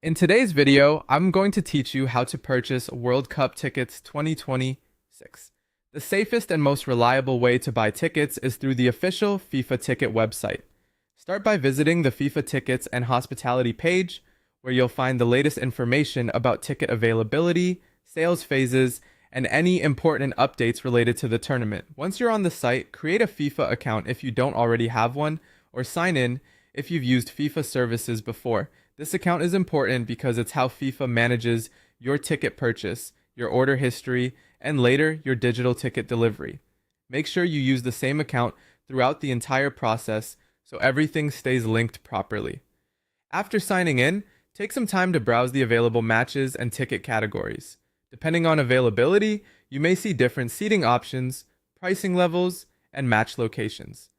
In today's video, I'm going to teach you how to purchase World Cup tickets 2026. The safest and most reliable way to buy tickets is through the official FIFA ticket website. Start by visiting the FIFA tickets and hospitality page, where you'll find the latest information about ticket availability, sales phases, and any important updates related to the tournament. Once you're on the site, create a FIFA account if you don't already have one, or sign in if you've used FIFA services before. This account is important because it's how FIFA manages your ticket purchase, your order history, and later your digital ticket delivery. Make sure you use the same account throughout the entire process so everything stays linked properly. After signing in, take some time to browse the available matches and ticket categories. Depending on availability, you may see different seating options, pricing levels, and match locations.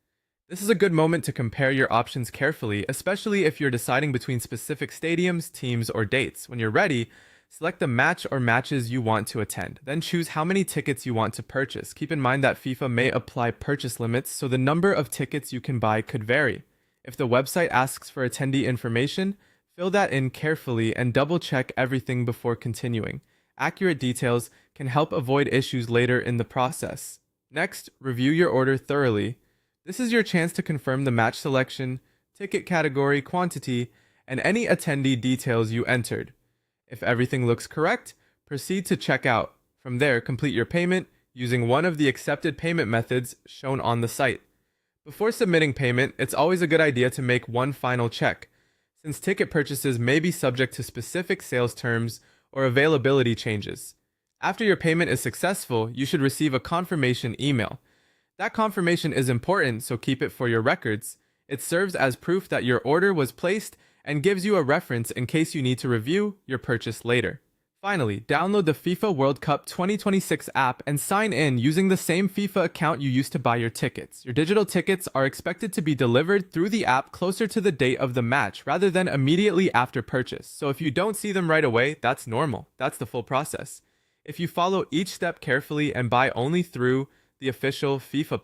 This is a good moment to compare your options carefully, especially if you're deciding between specific stadiums, teams, or dates. When you're ready, select the match or matches you want to attend. Then choose how many tickets you want to purchase. Keep in mind that FIFA may apply purchase limits, so the number of tickets you can buy could vary. If the website asks for attendee information, fill that in carefully and double-check everything before continuing. Accurate details can help avoid issues later in the process. Next, review your order thoroughly. This is your chance to confirm the match selection, ticket category, quantity, and any attendee details you entered. If everything looks correct, proceed to checkout. From there, complete your payment using one of the accepted payment methods shown on the site. Before submitting payment, it's always a good idea to make one final check, since ticket purchases may be subject to specific sales terms or availability changes. After your payment is successful, you should receive a confirmation email. That confirmation is important, so keep it for your records. It serves as proof that your order was placed and gives you a reference in case you need to review your purchase later. Finally, download the FIFA World Cup 2026 app and sign in using the same FIFA account you used to buy your tickets. Your digital tickets are expected to be delivered through the app closer to the date of the match rather than immediately after purchase. So if you don't see them right away, that's normal. That's the full process. If you follow each step carefully and buy only through the official FIFA